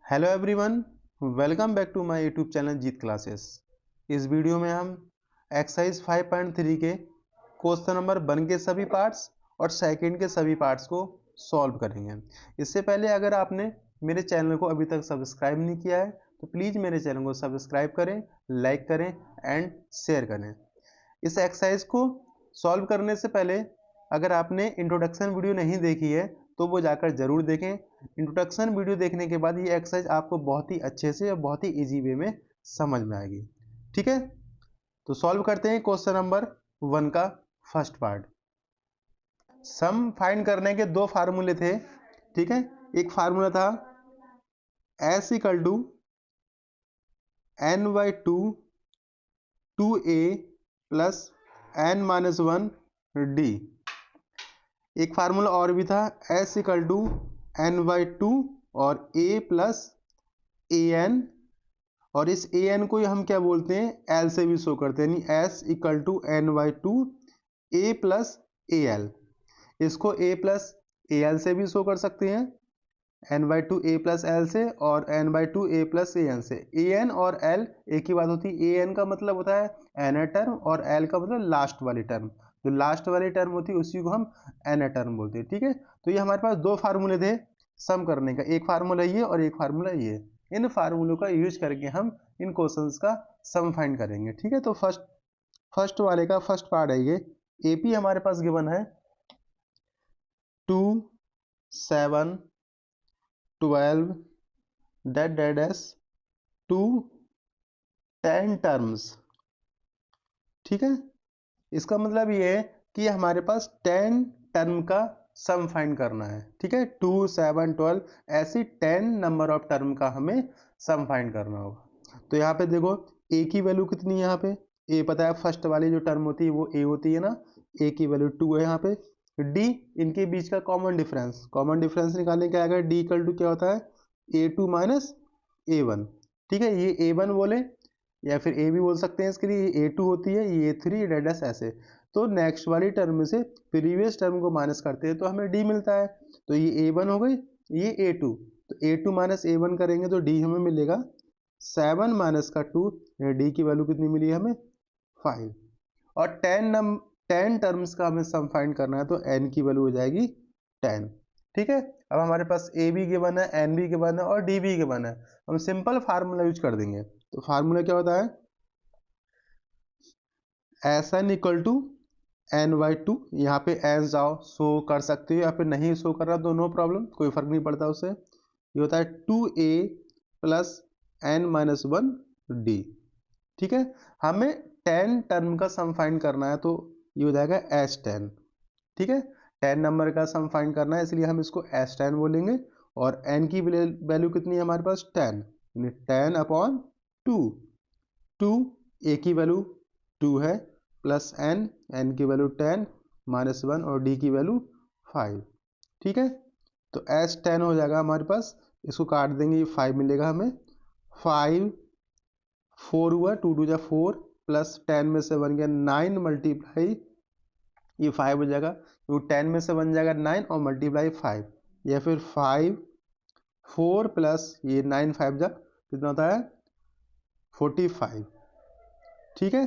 Hello everyone, welcome back to my YouTube channel Jeet classes. इस video में हम exercise 5.3 के क्वेश्चन नंबर 1 के सभी पार्ट्स और सेकंड के सभी पार्ट्स को सॉल्व करेंगे। इससे पहले अगर आपने मेरे चैनल को अभी तक सब्सक्राइब नहीं किया है तो प्लीज़ मेरे चैनल को सब्सक्राइब करें, लाइक करें एंड शेयर करें। इस एक्सरसाइज को सॉल्व करने से पहले अगर आपने इंट्रोडक्शन वीडियो नहीं देखी है तो वो जाकर जरूर देखें। इंट्रोडक्शन वीडियो देखने के बाद ये एक्सरसाइज आपको बहुत ही अच्छे से और बहुत ही इजी वे में समझ में आएगी। ठीक है, तो सॉल्व करते हैं क्वेश्चन नंबर 1 का फर्स्ट पार्ट। सम फाइंड करने के दो फार्मूले थे। ठीक है, एक फार्मूला था s equal to n by 2 a plus n minus 1 d। एक फार्मूला और भी था s equal to n by 2 और a प्लस ए एन, और इस ए एन को हम क्या बोलते हैं, एल से भी शो करते हैं, यानी s equal to n by 2 a plus a l. इसको a प्लस ए एल से भी शो कर सकते हैं, n by 2 a plus l से, और n by 2 a plus a n से। ए एन और एल एक ही बात होती है। ए एन का मतलब होता है एनर टर्म और एल का मतलब लास्ट वाली टर्म। जो लास्ट वाली टर्म होती है उसी को हम एनर टर्म बोलते हैं। ठीक है, तो ये हमारे पास दो फार्मूले थे सम करने का, एक फार्मूला ये और एक फार्मूला ये। इन फार्मूलों का यूज करके हम इन क्वेश्चंस का सम फाइंड करेंगे। ठीक है, तो फर्स्ट वाले का फर्स्ट पार्ट है ये। एपी हमारे पास गिवन है 2 7 12 डेड एस 2 10 टर्म्स। ठीक है, इसका मतलब ये है कि हमारे पास 10 टर्म का सम फाइंड करना है। ठीक है, 2 7 12 ऐसी 10 नंबर ऑफ टर्म का हमें सम फाइंड करना होगा। तो यहाँ पे देखो a की वैल्यू कितनी है, यहाँ पे a पता है, फर्स्ट वाली जो टर्म होती है वो a होती है ना, a की वैल्यू 2 है। यहाँ पे d इनके बीच का कॉमन डिफरेंस निकालने क्या आएगा, d इक्वल टू क्या होता है a2 माइनस a1। ठीक है, ये a1 बोले या फिर ए भी बोल सकते हैं इसके लिए, ए टू होती है, ये थ्री डेडस ऐसे। तो नेक्स्ट वाली टर्म में से प्रीवियस टर्म को माइनस करते हैं तो हमें डी मिलता है। तो ये ए वन हो गई, ये ए टू, तो ए टू माइनस ए वन करेंगे तो डी हमें मिलेगा 7 माइनस का 2। डी की वैल्यू कितनी मिली हमें 5। और 10 टर्म्स का हमें सम फाइंड करना है तो एन की वैल्यू हो जाएगी 10। ठीक है, अब हमारे पास ए भी गिवन है, एन भी गिवन है और डी भी गिवन है। हम सिंपल फार्मूला यूज कर देंगे। तो फार्मूला क्या होता है, S N equal to N by 2। यहाँ पे एन जाओ शो कर सकते हो या फिर नहीं शो कर रहा तो नो प्रॉब्लम, कोई फर्क नहीं पड़ता उससे। ये होता है 2a plus N minus 1 D. ठीक है, हमें 10 टर्म का सम फाइंड करना है तो ये हो जाएगा एस 10। ठीक है, 10 नंबर का सम फाइंड करना है इसलिए हम इसको एस 10 बोलेंगे। और एन की वैल्यू कितनी है हमारे पास 10, यानी 10 अपॉन 2। 2 ए की वैल्यू 2 है, प्लस एन, एन की वैल्यू 10 माइनस 1 और डी की वैल्यू 5। ठीक है, तो एस 10 हो जाएगा हमारे पास, इसको काट देंगे, ये 5 मिलेगा हमें। 5 4 हुआ, 2 2 जा 4 प्लस 10 में से 1 गया 9 मल्टीप्लाई, ये 5 हो जाएगा, तो 10 में से 1 जाएगा 9 और मल्टीप्लाई 5, या फिर 5 4 प्लस ये 9 5 जा कितना होता है 45। ठीक है,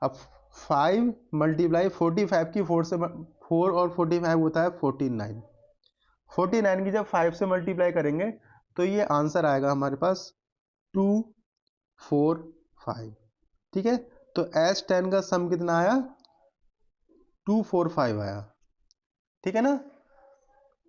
अब 5 मल्टीप्लाई 45 की 4 से 4 और 45 होता है 49। 49 की जब 5 से मल्टीप्लाई करेंगे तो ये आंसर आएगा हमारे पास 2 4 5। ठीक है, तो एस 10 का सम कितना आया 2 4 5 आया। ठीक है ना,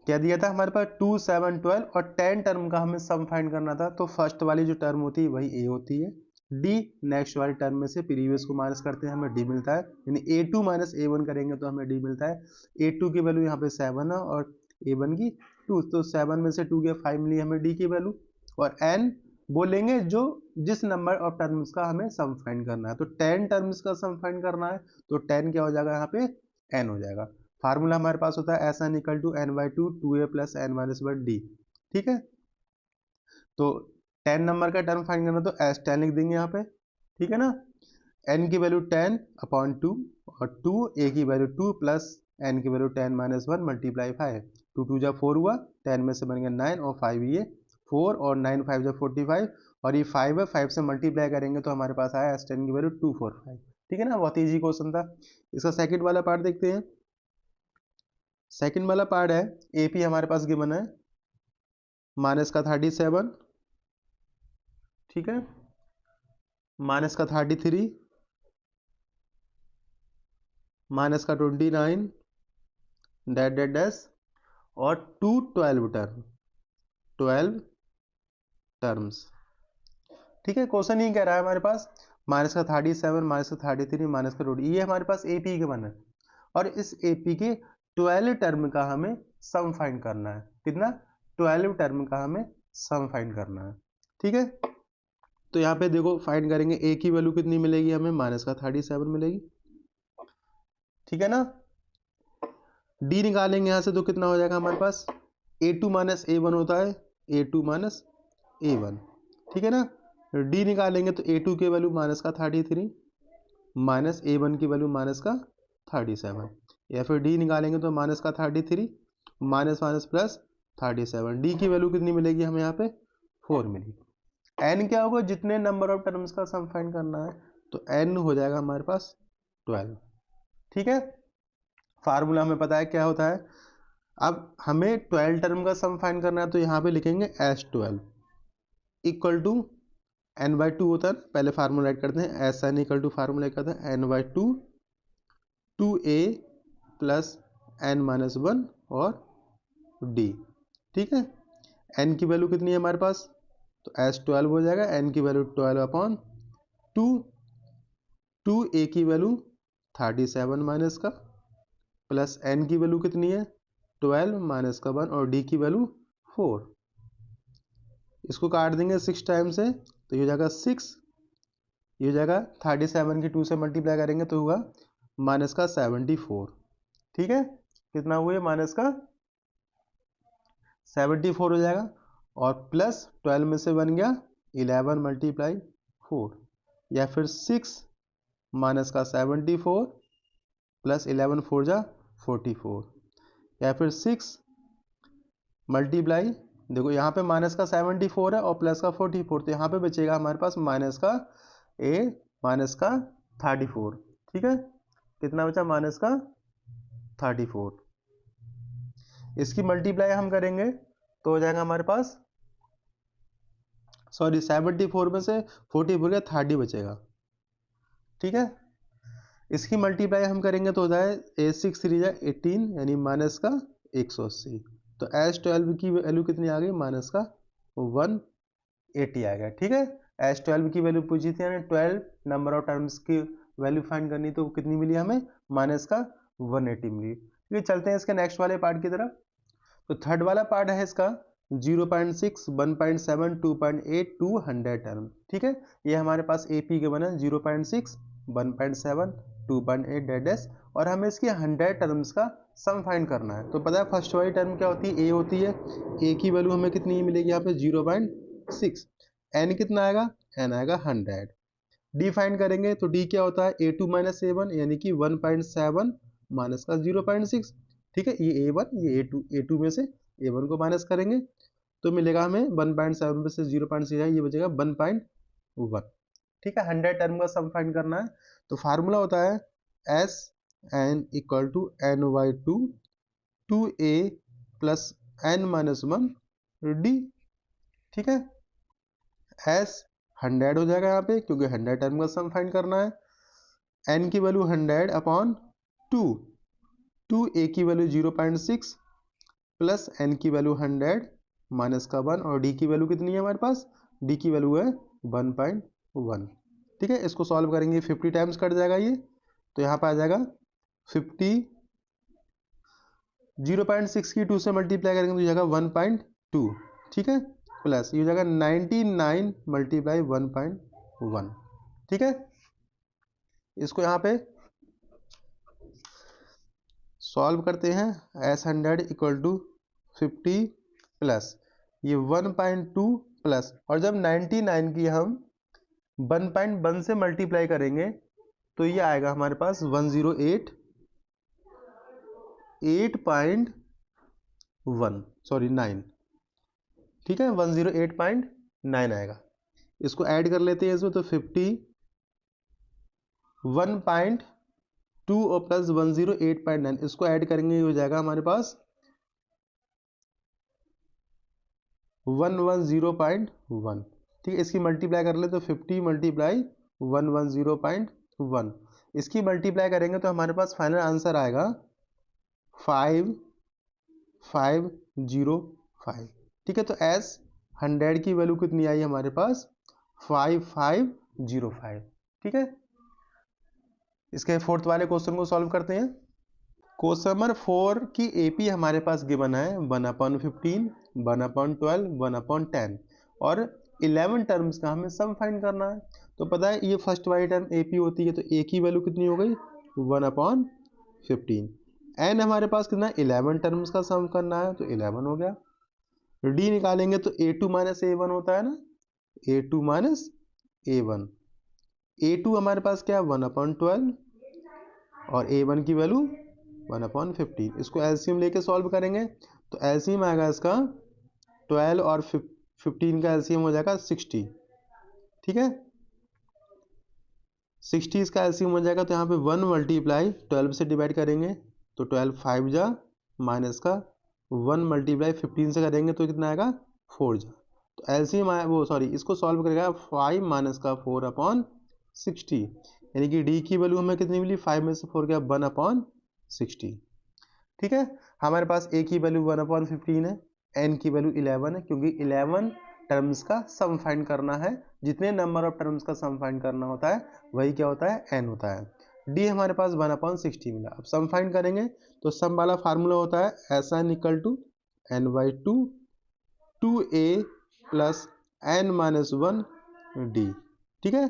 क्या दिया था हमारे पास 2 7 12 और 10 टर्म का हमें सम फाइंड करना था। तो फर्स्ट वाली जो टर्म होती है वही ए होती है, डी नेक्स्ट वाली टर्म में से प्रीवियस को माइनस करते हैं हमें डी मिलता है, यानी ए टू माइनस ए वन करेंगे तो हमें डी मिलता है। ए टू की वैल्यू यहाँ पे 7 है और ए वन की 2, तो 7 में से 2 गया 5 मिली हमें डी की वैल्यू। और एन बोलेंगे जो जिस नंबर ऑफ टर्म्स का हमें सम फाइंड करना है, तो 10 टर्म्स का सम फाइंड करना है तो 10 क्या हो जाएगा यहाँ पे एन हो जाएगा। फार्मूला हमारे पास होता है S N equal to N by 2 2a plus N minus 1 D. ठीक है, तो 10 नंबर का टर्म फाइंड करना तो एस 10 लिख देंगे यहाँ पे। ठीक है ना, एन की वैल्यू 10 अपॉन 2 और 2 ए की वैल्यू 2 प्लस एन की वैल्यू 10 माइनस 1 मल्टीप्लाई 5, 2 2 जा 4 हुआ, 10 में से बन गया 9 और 5 ये 4 और 9 5 जो 45 और ये 5 है, 5 से मल्टीप्लाई करेंगे तो हमारे पास आया S10 की वैल्यू 245। ठीक है ना, बहुत ईजी क्वेश्चन था। इसका सेकंड वाला पार्ट देखते हैं। सेकंड वाला पार्ट है AP हमारे पास गिवन है माइनस का 37, ठीक है, माइनस का 33, माइनस का 29 डैट डैट डैश और 12 टर्म 12 टर्म्स। ठीक है, क्वेश्चन ये कह रहा है हमारे पास माइनस का 37, माइनस का 33, माइनस का 20, ये हमारे पास AP के बना है और इस AP के 12 टर्म का हमें सम फाइंड करना है। कितना? 12 टर्म का हमें सम फाइंड करना है। ठीक है, तो यहाँ पे देखो फाइंड करेंगे, A की वैल्यू कितनी मिलेगी हमें? माइनस का 37 मिलेगी। ठीक है ना, D निकालेंगे यहाँ से तो कितना हो जाएगा हमारे पास? A2 माइनस A1 होता है, A2 माइनस A1। ठीक है ना, D निकालेंगे तो A2 की वैल्यू माइनस का 33 माइनस A1 की वैल्यू माइनस का 37, या फिर D निकालेंगे तो माइनस का 33 माइनस माइनस प्लस 37। D की वैल्यू कितनी मिलेगी हमें यहाँ पे? 4 मिलेगी। N क्या होगा? जितने नंबर ऑफ टर्म्स का सम फाइंड करना है तो N हो जाएगा हमारे पास 12। ठीक है, फार्मूला हमें पता है क्या होता है। अब हमें 12 टर्म का सम फाइंड करना है तो यहाँ पे लिखेंगे S12 इक्वल टू n/2 होता है। पहले फार्मूला राइट करते हैं, Sn इक्वल टू फार्मूला करते हैं n/2 2a plus n minus 1 और d। ठीक है, n की वैल्यू कितनी है हमारे पास? तो S12 हो जाएगा, n की वैल्यू 12/2, 2a की वैल्यू 37 माइनस का प्लस n की वैल्यू कितनी है? 12 माइनस का 1 और d की वैल्यू 4। इसको काट देंगे 6 टाइम से तो ये हो जाएगा 6, ये हो जाएगा 37 की 2 से मल्टीप्लाई करेंगे तो होगा माइनस का 74। ठीक है, कितना हुआ? माइनस का 74 हो जाएगा और प्लस 12 में से बन गया 11 मल्टीप्लाई 4, या फिर 6 माइनस का 74 प्लस 11 4 जा 44, या फिर 6 मल्टीप्लाई, देखो यहाँ पे माइनस का 74 है और प्लस का 44, तो यहाँ पे बचेगा हमारे पास माइनस का 34। ठीक है, कितना बचा? माइनस का 34। इसकी मल्टीप्लाई हम करेंगे तो हो जाएगा हमारे पास, सॉरी 74 में से 44 गया 30 बचेगा। ठीक है, इसकी मल्टीप्लाई हम करेंगे तो हो जाए 6 3 18 यानी माइनस का 180। तो S12 की वैल्यू कितनी आ गई? माइनस का 180 आ गया। ठीक है, S12 की वैल्यू पूछी थी हमें, 12 नंबर ऑफ टर्म्स की वैल्यू फाइंड करनी, तो कितनी मिली हमें? माइनस का 180 मिली। ठीक, चलते हैं इसके नेक्स्ट वाले पार्ट की तरफ। तो थर्ड वाला पार्ट है इसका 0.6 1.7 2.8 200 टर्म। ठीक है, ये हमारे पास AP के बना 0.6 1.7 2.8 डेडेस और हमें इसकी 100 टर्म्स का सम फाइंड करना है। तो पता है फर्स्ट वाली टर्म क्या होती है? A होती है। A की वैल्यू हमें कितनी मिलेगी यहाँ पे? 0.6। N कितना आएगा? N आएगा 100। D फाइंड करेंगे तो D क्या होता है? A2 माइनस A1 यानी कि 1.7 माइनस का 0.6। ठीक है, ये A1 ये A2 में से A1 को माइनस करेंगे तो मिलेगा हमें 1.7 में से 0.6 ये बचेगा 1.1। ठीक है, 100 टर्म का सम फाइंड करना है। तो फार्मूला होता है Sn equal to n/2 2a plus n minus 1 d। ठीक है, S 100 हो जाएगा यहाँ पे क्योंकि 100 टर्म का सम फाइंड करना है। n की वैल्यू 100 अपॉन 2, 2a की वैल्यू 0.6 प्लस n की वैल्यू 100 माइनस का 1 और d की वैल्यू कितनी है हमारे पास? d की वैल्यू है 1.1। ठीक है, इसको सॉल्व करेंगे 50 टाइम्स कट जाएगा ये, तो यहाँ पे आ जाएगा 50, 0.6 की 2 से मल्टीप्लाई करेंगे तो जाएगा 1.2। ठीक है, प्लस ये हो जाएगा 99 मल्टीप्लाई 1.1। ठीक है, इसको यहाँ पे सॉल्व करते हैं। S100 इक्वल टू 50 प्लस ये 1.2 प्लस, और जब 99 की हम 1.1 से मल्टीप्लाई करेंगे तो ये आएगा हमारे पास 108 8.1 सॉरी 9। ठीक है, 108.9 आएगा। इसको ऐड कर लेते हैं इसमें, तो 51.2 और प्लस 108.9 इसको ऐड करेंगे, हो जाएगा हमारे पास 110.1। ठीक है, इसकी मल्टीप्लाई कर ले तो 50 मल्टीप्लाई 110.1, इसकी मल्टीप्लाई करेंगे तो हमारे पास फाइनल आंसर आएगा 5505। ठीक है, तो एस 100 की वैल्यू कितनी आई हमारे पास 5505। ठीक है, इसके फोर्थ वाले क्वेश्चन को सॉल्व करते हैं। क्वेश्चन नंबर 4 की एपी हमारे पास गिवन है 1/15, 1/12, 1/10 और 11 टर्म्स का हमें सम फाइंड करना है। तो पता है ये फर्स्ट वाली टर्म एपी होती है, तो ए की वैल्यू कितनी हो गई 1/15। एन हमारे पास कितना 11 टर्म्स का सम करना है, तो 11 हो गया। डी निकालेंगे तो a2 माइनस a1 होता है ना, a2 माइनस a1। a2 हमारे पास क्या है 1/12 और a1 की वैल्यू 1/15। इसको एलसीएम लेके सॉल्व करेंगे तो एलसीएम आएगा इसका 12 और 15 का एलसीएम हो जाएगा 60। ठीक है, 60 इसका एलसीएम हो जाएगा, तो यहाँ पे 1 मल्टीप्लाई 12 से डिवाइड करेंगे तो 12 5 जा माइनस का 1 मल्टीप्लाई 15 से करेंगे तो कितना आएगा 4 जा। तो एलसीएम आया वो सॉरी इसको सॉल्व करेगा 5 माइनस का 4/60, यानी कि डी की वैल्यू हमें कितनी मिली 5 में से 4 गया 1/60। ठीक है, हमारे पास ए की वैल्यू 1/15 है, एन की वैल्यू 11 है, क्योंकि 11 टर्म्स का सम फाइंड करना है। जितने नंबर ऑफ टर्म्स का सम फाइंड करना होता है वही क्या होता है एन होता है। डी हमारे पास 1/60 मिला। अब सम फाइंड करेंगे तो सम वाला फार्मूला होता है SN = n/2 2a plus n-1 D. ठीक है,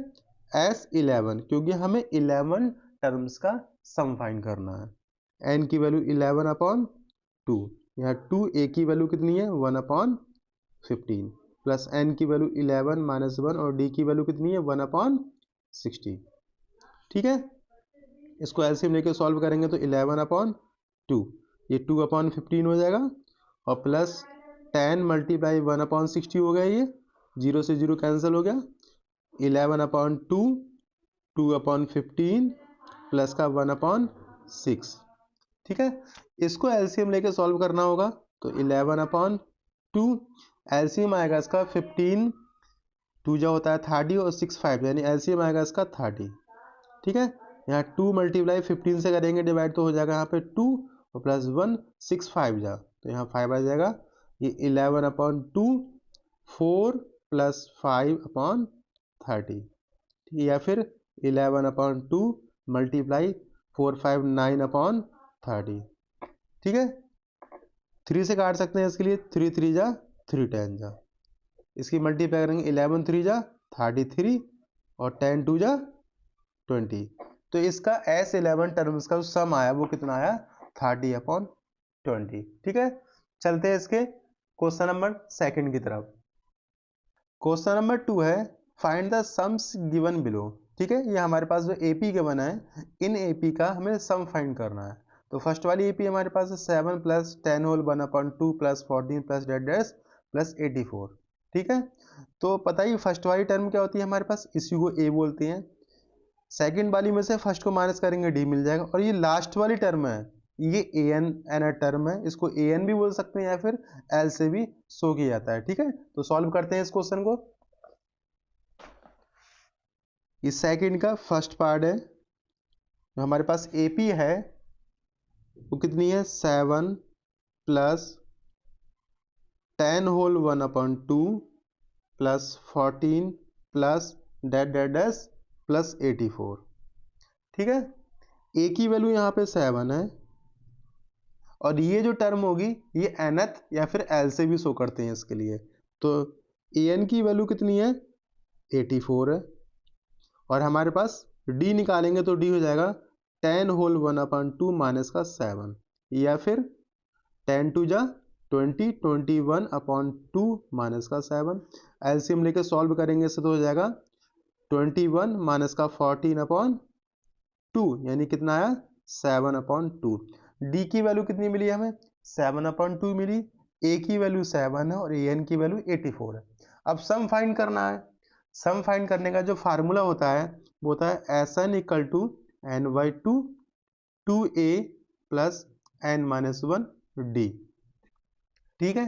S11 क्योंकि हमें 11 टर्म्स का सम फाइंड करना है। n की वैल्यू 11/2, यहाँ 2a की वैल्यू कितनी है 1/15 प्लस n की वैल्यू 11-1 और d की वैल्यू कितनी है 1/60। ठीक है, इसको एलसीएम लेके सॉल्व करेंगे तो 11/2 ये 2/15 हो जाएगा और प्लस 10 मल्टीप्लाई 1/60 हो गया, ये 0 से 0 कैंसिल हो गया। 11/2 2/15 प्लस का 1/6। ठीक है, इसको एलसीएम लेके सॉल्व करना होगा तो 11/2 एलसीएम आएगा इसका 15 2 जा होता है 30 और 6 5 यानी एलसीएम आएगा इसका 30। ठीक है, यहाँ 2 मल्टीप्लाई 15 से करेंगे डिवाइड तो हो जाएगा यहाँ पे 2 और प्लस 1 6 5 जा तो यहाँ 5 आ जाएगा। ये 11/2 4 प्लस 5/30 या फिर 11/2 मल्टीप्लाई 4 5 9/30। ठीक है, 3 से काट सकते हैं इसके लिए 3 3 जा 3 10 जा, इसकी मल्टीप्लाई करेंगे 11 3 जा 33 और 10 2 जा 20। तो इसका S11 टर्म्स का सम आया वो कितना आया 30/20। ठीक है, चलते हैं इसके क्वेश्चन नंबर 2 की तरफ। क्वेश्चन नंबर 2 है find the sums given below. ठीक है, ये हमारे पास जो एपी के बना है इन एपी का हमें सम फाइंड करना है। तो फर्स्ट वाली एपी हमारे पास है 7 plus 10 whole 1/2 plus 14 plus dash plus 84। ठीक है, तो पता ही फर्स्ट वाली टर्म क्या होती है हमारे पास, इसी को ए बोलते हैं। सेकंड वाली में से फर्स्ट को माइनस करेंगे डी मिल जाएगा और ये लास्ट वाली टर्म है ये एन टर्म है, इसको एन भी बोल सकते हैं या फिर एल से भी शो किया जाता है। ठीक है, तो सॉल्व करते हैं इस क्वेश्चन को। इस सेकंड का फर्स्ट पार्ट है, तो हमारे पास एपी है वो कितनी है 7 plus 10 whole 1/2 plus 14 plus dash plus 84। ठीक है, ए की वैल्यू यहाँ पे 7 है और ये जो टर्म होगी ये nth या फिर एल से भी शो करते हैं इसके लिए। तो an की वैल्यू कितनी है 84 है और हमारे पास d निकालेंगे तो d हो जाएगा 10 होल 1/2 माइनस का 7 या फिर 10 2 जा 20 21/2 माइनस का 7। एलसीएम लेके सॉल्व करेंगे इससे तो हो जाएगा 21 माइनस का 14/2 यानी कितना आया 7/2। डी की वैल्यू कितनी मिली हमें 7/2 मिली, ए की वैल्यू 7 है और ए एन की वैल्यू 84 है। अब सम फाइंड करना है। सम फाइंड करने का जो फार्मूला होता है वो होता है S N equal to N by two A plus N minus 1 D. ठीक है।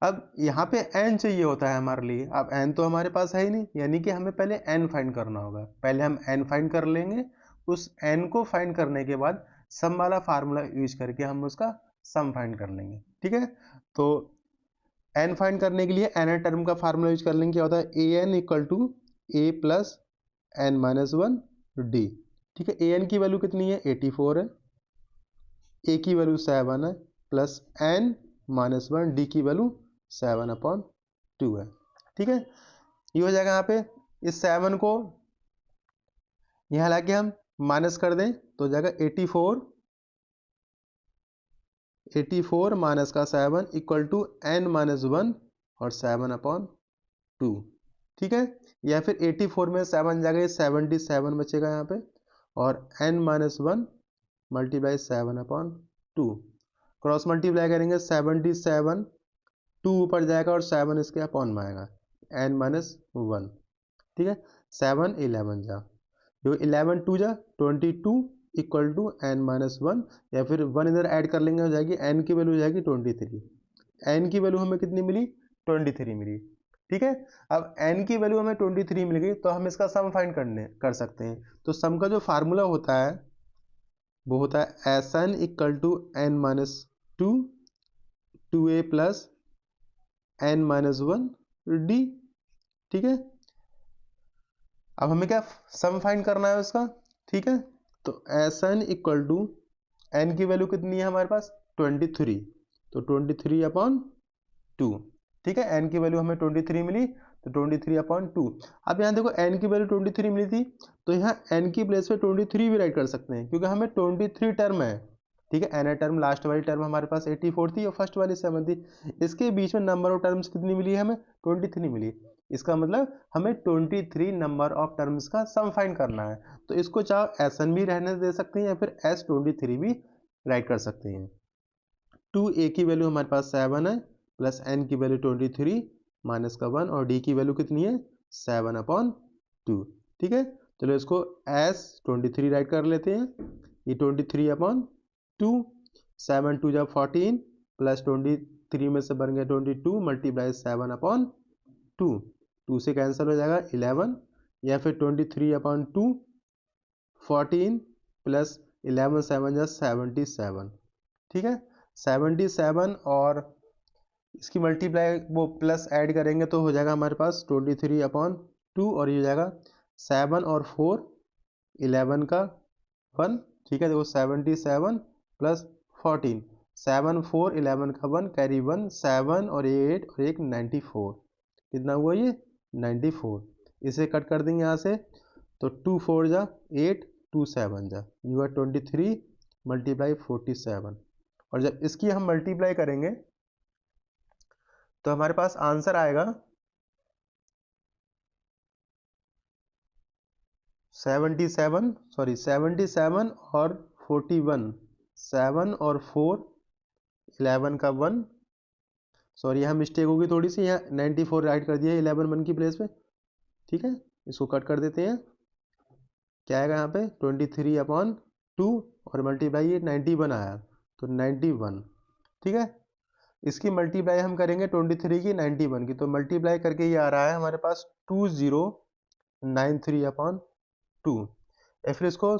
अब यहाँ पे n चाहिए होता है हमारे लिए। अब n तो हमारे पास है ही नहीं, यानी कि हमें पहले n फाइंड करना होगा। पहले हम n फाइंड कर लेंगे, उस n को फाइंड करने के बाद सम वाला फार्मूला यूज करके हम उसका सम फाइंड कर लेंगे। ठीक है, तो n फाइंड करने के लिए n टर्म का फार्मूला यूज कर लेंगे। क्या होता है a n equal to A plus N minus 1 D. ठीक है, ए एन की वैल्यू कितनी है 84 है, ए की वैल्यू 7 है प्लस एन माइनस 1 डी की वैल्यू 7/2 है। ठीक है, ये हो जाएगा। यहाँ पे इस 7 को यहाँ लाके हम माइनस कर दें तो हो जाएगा 84 माइनस का 7 इक्वल टू n माइनस 1 और 7/2। ठीक है, या फिर 84 में 7 जाएगा 77 बचेगा यहाँ पे, और n minus 1 multiply 7/2। Cross multiply करेंगे 77 2 ऊपर जाएगा और 7 इसके अपॉन में आएगा n माइनस 1। ठीक है, 7 11 जा, जो 11 2 जा 22 इक्वल टू n माइनस 1, या फिर 1 इधर ऐड कर लेंगे, हो जाएगी n की वैल्यू हो जाएगी 23। n की वैल्यू हमें कितनी मिली 23 मिली। ठीक है, अब n की वैल्यू हमें 23 मिल गई तो हम इसका सम फाइंड कर सकते हैं। तो सम का जो फार्मूला होता है वो होता है S N equal to N minus 2 A plus N minus 1 D. ठीक है, अब हमें क्या सम फाइंड करना है उसका। ठीक है, तो S N equal to N की वैल्यू कितनी है हमारे पास 23, तो 23/2। ठीक है, एन की वैल्यू हमें 23 मिली तो 23/2। अब यहाँ देखो एन की वैल्यू 23 मिली थी, तो यहाँ एन की प्लेस पे 23 भी राइट कर सकते हैं, क्योंकि हमें 23 टर्म है। ठीक है, एन टर्म लास्ट वाली टर्म हमारे पास 84 थी और फर्स्ट वाली 7 थी। इसके बीच में नंबर ऑफ टर्म्स कितनी मिली है हमें 23 मिली। इसका मतलब हमें 23 नंबर ऑफ टर्म्स का सम फाइंड करना है। तो इसको चाहे एस एन भी रहने दे सकते हैं या फिर S23 भी राइट कर सकते हैं। 2a की वैल्यू हमारे पास 7 है प्लस n की वैल्यू 23 माइनस का 1 और d की वैल्यू कितनी है 7/2। ठीक है, चलो इसको S23 राइट कर लेते हैं। ये 23/2, 7 2 जा 14 प्लस 23 में से बन गया 22 मल्टीप्लाई 7/2। 2 से कैंसिल हो जाएगा 11, या फिर 23/2 14 प्लस 11 7 जा 77। ठीक है, 77 और इसकी मल्टीप्लाई वो प्लस ऐड करेंगे तो हो जाएगा हमारे पास 23/2, और ये हो जाएगा 7 और 4 11 का 1। ठीक है, देखो 77 प्लस 14, 7 4 11 का 1 कैरी 1 7 और 8 और 1 94। कितना हुआ ये 94। इसे कट कर देंगे यहाँ से, तो 2 4 जा 8 2 7 जा, यू आर 23 मल्टीप्लाई 47। और जब इसकी हम मल्टीप्लाई करेंगे तो हमारे पास आंसर आएगा 77 और 41, 7 और 4 11 का 1, सॉरी यहाँ मिस्टेक होगी थोड़ी सी, यहाँ 94 राइट कर दिया 11 1 की प्लेस पे। ठीक है, इसको कट कर देते हैं। क्या आएगा यहाँ पे 23/2 और मल्टीप्लाई ये 91 आया तो 91। ठीक है, इसकी मल्टीप्लाई हम करेंगे 23 की 91 की, तो मल्टीप्लाई करके ये आ रहा है हमारे पास 2093/2। या फिर इसको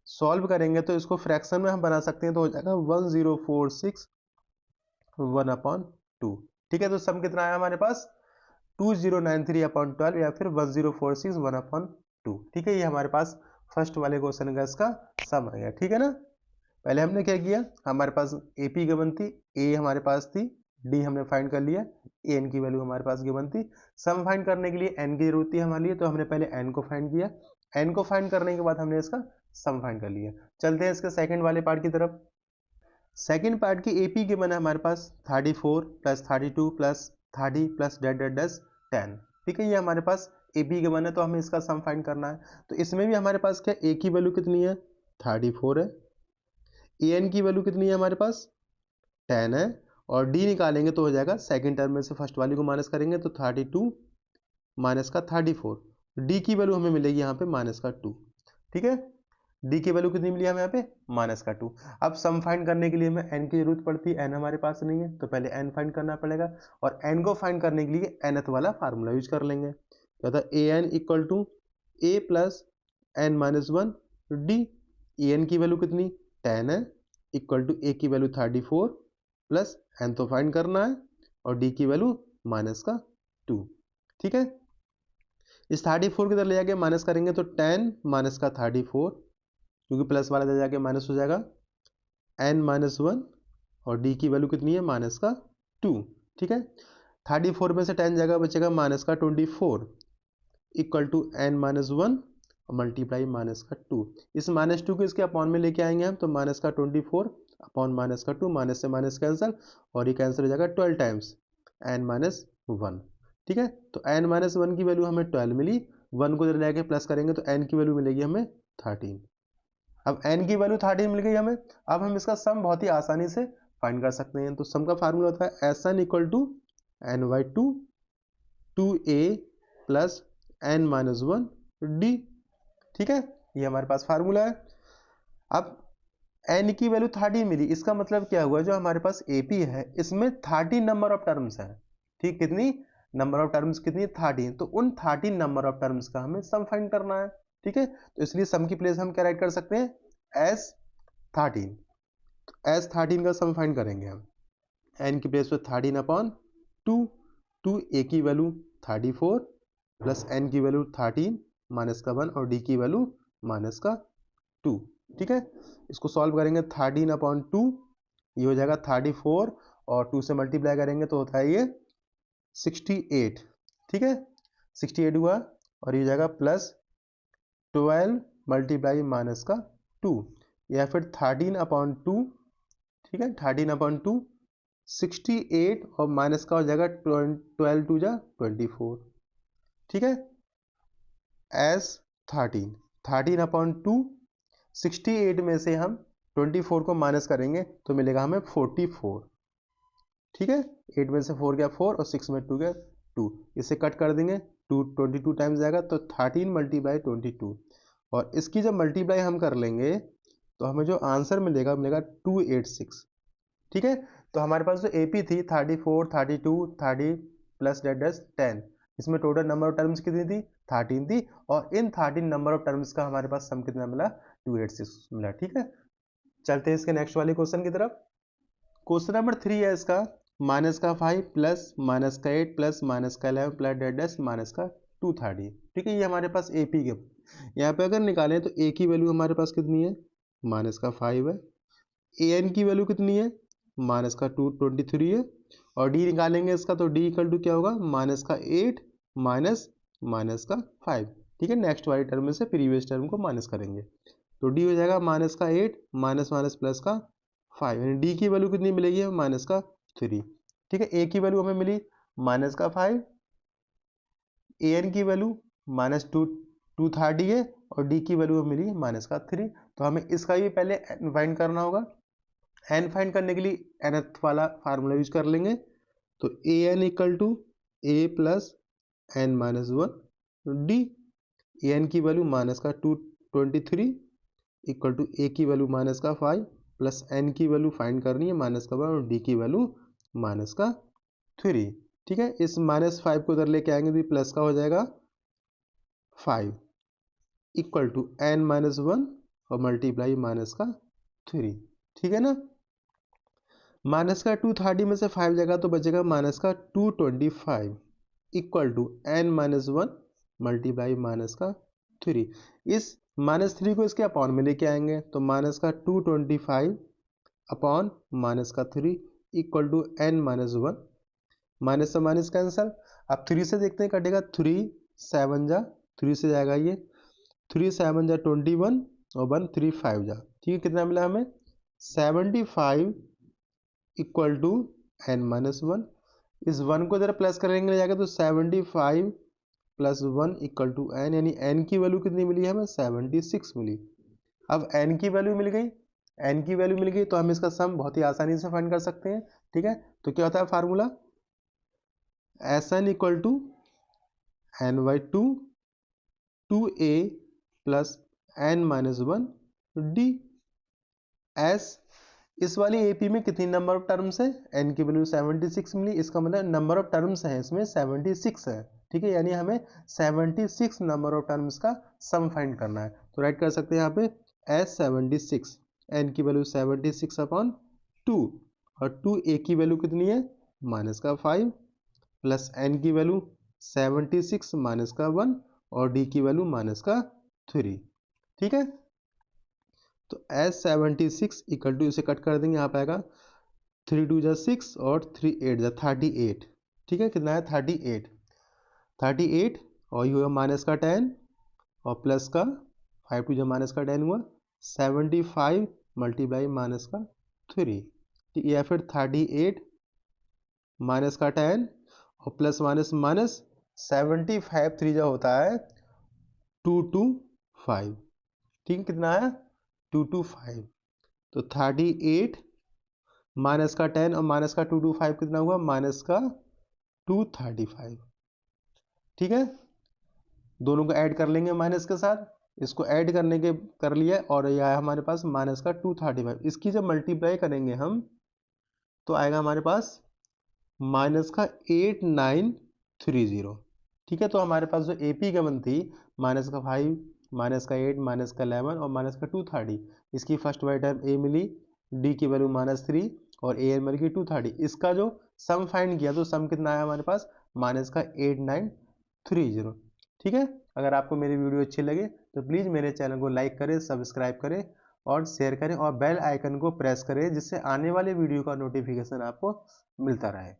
सॉल्व करेंगे तो इसको फ्रैक्शन में हम बना सकते हैं, तो हो जाएगा 1046/1/2। ठीक है, तो सम कितना आया हमारे पास 2093/12 या फिर 1046/1/2। ठीक है, ये हमारे पास फर्स्ट वाले क्वेश्चन का इसका सम आ गया। ठीक है ना, पहले हमने क्या किया, हमारे पास एपी गिवन थी, ए हमारे पास थी, डी हमने फाइंड कर लिया, एन की वैल्यू हमारे पास गिवन थी। सम फाइंड करने के लिए एन की जरूरत थी हमारे लिए, तो हमने पहले एन को फाइंड किया। एन को फाइंड करने के बाद हमने इसका सम फाइंड कर लिया। चलते हैं इसके सेकंड वाले पार्ट की तरफ। सेकंड पार्ट की एपी गिवन है हमारे पास 34 प्लस 32 प्लस 30 प्लस डेड 10। ठीक है, ये हमारे पास एपी गिवन है, तो हमें इसका सम फाइंड करना है। तो इसमें भी हमारे पास क्या ए की वैल्यू कितनी है 34 है, एन की वैल्यू कितनी है हमारे पास 10 है, और डी निकालेंगे तो हो जाएगा सेकंड टर्म में से फर्स्ट वाली को माइनस करेंगे तो 32 माइनस का 34, डी की वैल्यू हमें मिलेगी यहाँ पे माइनस का 2। ठीक है, डी की वैल्यू कितनी मिली हमें यहाँ पे माइनस का 2। अब सम फाइंड करने के लिए हमें एन की जरूरत पड़ती है, एन हमारे पास नहीं है तो पहले एन फाइंड करना पड़ेगा, और एन को फाइंड करने के लिए nth वाला फार्मूला यूज कर लेंगे। तो a n equal to A plus N minus 1 d. A n की वैल्यू कितनी 10 है, इक्वल टू ए की वैल्यू 34 प्लस एन तो फाइंड करना है, और डी की वैल्यू माइनस का 2। ठीक है, इस 34 की तरह ले जाके माइनस करेंगे तो 10 माइनस का 34, क्योंकि प्लस वाला इधर जाके माइनस हो जाएगा, n माइनस 1, और d की वैल्यू कितनी है माइनस का 2। ठीक है, 34 में से 10 जगह बचेगा माइनस का 24 इक्वल टू n माइनस 1 और मल्टीप्लाई माइनस का 2। इस माइनस 2 को इसके अपॉन में लेके आएंगे हम, तो माइनस का 24 अपॉन माइनस का 2, माइनस से माइनस कैंसिल, और ये कैंसिल हो जाएगा 12 टाइम्स n माइनस 1। ठीक है, तो n माइनस 1 की वैल्यू हमें 12 मिली, 1 को इधर लेके प्लस करेंगे तो n की वैल्यू मिलेगी हमें 13। अब n की वैल्यू 13 मिल गई हमें, अब हम इसका सम बहुत ही आसानी से फाइंड कर सकते हैं। तो सम का फार्मूला होता है S N equal to N by two, two A plus N minus 1 D. ठीक है, ये हमारे पास फार्मूला है। अब n की वैल्यू 13 मिली, इसका मतलब क्या हुआ, जो हमारे पास AP है इसमें 13 नंबर ऑफ टर्म्स है। ठीक, कितनी नंबर ऑफ टर्म्स कितनी 13, तो उन 13 नंबर ऑफ टर्म्स का हमें सम फाइंड करना है। ठीक है, तो इसलिए सम की प्लेस हम क्या राइट कर सकते हैं एस 13। तो एस 13 का सम फाइंड करेंगे हम, एन की प्लेस पे 13 अपॉन 2, टू ए की वैल्यू 34 प्लस एन की वैल्यू 13 माइनस का 1 और डी की वैल्यू माइनस का 2। ठीक है, इसको सॉल्व करेंगे 13 अपॉन 2, ये हो जाएगा 34, और 2 से मल्टीप्लाई करेंगे तो होता है ये 68। ठीक है, 68 हुआ, और ये हो जाएगा प्लस 12 मल्टीप्लाई माइनस का 2, या फिर 13 अपॉन 2। ठीक है, 13 अपॉन 2 68, और माइनस का हो जाएगा 12 टू जा 24। ठीक है, एस 13 अपॉन 2, 68 में से हम 24 को माइनस करेंगे तो मिलेगा हमें 44। ठीक है, 8 में से 4 गया 4, और 6 में 2 गया 2, इसे कट कर देंगे, 2 22 टाइम्स जाएगा, तो 13 मल्टीप्लाई 22, और इसकी जब मल्टीप्लाई हम कर लेंगे तो हमें जो आंसर मिलेगा 286। ठीक है, तो हमारे पास जो AP थी 34 32 30 प्लस डेट 10, इसमें टोटल नंबर ऑफ टर्म्स कितनी थी 13 थी, और इन 13 नंबर ऑफ टर्म्स का हमारे पास सम कितना मिला 286 मिला। ठीक है, चलते हैं इसके नेक्स्ट वाले क्वेश्चन की तरफ। क्वेश्चन नंबर 3 है इसका, माइनस का 5 प्लस माइनस का 8 प्लस माइनस का 11 प्लस डेट माइनस का 230। ठीक है, ये हमारे पास AP के, यहाँ पे अगर निकालें तो A की वैल्यू हमारे पास कितनी है माइनस का 5 है, AN की वैल्यू कितनी है माइनस का 223 है, और डी निकालेंगे इसका तो डी इक्वल टू क्या होगा माइनस का 8 माइनस माइनस का 5। ठीक है, नेक्स्ट वाली टर्म में से प्रीवियस टर्म को माइनस करेंगे तो डी हो जाएगा माइनस का 8 माइनस माइनस प्लस का 5, यानी डी की वैल्यू कितनी मिलेगी माइनस का 3। ठीक है, ए की वैल्यू हमें मिली माइनस का 5, ए एन की वैल्यू माइनस 230 है, और डी की वैल्यू मिली माइनस का 3। तो हमें इसका भी पहले फाइंड करना होगा। एन फाइंड करने के लिए nth वाला फार्मूला यूज कर लेंगे, तो a n equal to A plus N minus 1 d. A n की वैल्यू माइनस का 223 इक्वल टू ए की वैल्यू माइनस का 5 प्लस एन की वैल्यू फाइंड करनी है माइनस का 1, और डी की वैल्यू माइनस का 3। ठीक है, इस माइनस 5 को उधर लेके आएंगे तो प्लस का हो जाएगा 5 इक्वल टू एन माइनस 1 और मल्टीप्लाई माइनस का 3। ठीक है ना, माइनस का 230 में से 5 जाएगा तो बचेगा माइनस का 225 equal to N minus 1 multiply minus का 3। इस माइनस 3 को इसके अपॉन में लेके आएंगे तो माइनस का 225 अपॉन माइनस का 3 equal to N minus 1, minus से माइनस कैंसल। अब 3 से देखते हैं कटेगा, 3 7 जा 3 से जाएगा ये, 3 7 जा 21 और 1 3 5 जा। ठीक है, कितना मिला हमें 75 इक्वल टू एन माइनस 1। इस 1 को जरा प्लस करेंगे जाएगा तो 75 प्लस 1 इक्वल टू एन, यानी एन की वैल्यू कितनी मिली हमें 76 मिली। अब एन की वैल्यू मिल गई, n की वैल्यू मिल गई तो हम इसका सम बहुत ही आसानी से फाइंड कर सकते हैं। ठीक है, तो क्या होता है formula, Sn equal to n by two A plus n minus 1 डी। एस इस वाली एपी में कितनी नंबर ऑफ टर्म्स है, n की वैल्यू 76 मिली, इसका मतलब नंबर ऑफ टर्म्स है इसमें 76 है। ठीक है, यानी हमें 76 नंबर ऑफ टर्म्स का सम फाइंड करना है। तो राइट कर सकते हैं यहाँ पे एस 76, n की वैल्यू 76 अपॉन 2 और 2 a की वैल्यू कितनी है माइनस का 5 प्लस n की वैल्यू 76 माइनस का 1 और d की वैल्यू माइनस का 3। ठीक है, तो S76 इक्वल टू इसे कट कर देंगे, यहाँ पे आएगा 3 2 जा 6 और 3 8 जा 38। ठीक है, कितना है 38 और ये हुआ माइनस का 10 और प्लस का 5 2 जा माइनस का 10 हुआ 75 मल्टीप्लाई माइनस का 3, या फिर 38 माइनस का 10 और प्लस माइनस माइनस 75 3 जा होता है 225। ठीक है, कितना है 225, तो 38 माइनस का 10 और माइनस का 225 कितना हुआ माइनस का 235। ठीक है, दोनों को ऐड कर लेंगे माइनस के साथ, इसको ऐड करने के कर लिया और यह है हमारे पास माइनस का 235। इसकी जब मल्टीप्लाई करेंगे हम तो आएगा हमारे पास माइनस का 8930। ठीक है, तो हमारे पास जो एपी का वन थी माइनस का 5 माइनस का 8 माइनस का 11 और माइनस का 230, इसकी फर्स्ट वाई टर्म ए मिली, डी की वैल्यू -3 और ए एन मिल गई 230। इसका जो सम फाइंड किया तो सम कितना आया हमारे पास माइनस का 8930। ठीक है, अगर आपको मेरी वीडियो अच्छी लगे तो प्लीज़ मेरे चैनल को लाइक करें, सब्सक्राइब करें और शेयर करें और बेल आइकन को प्रेस करें, जिससे आने वाले वीडियो का नोटिफिकेशन आपको मिलता रहे।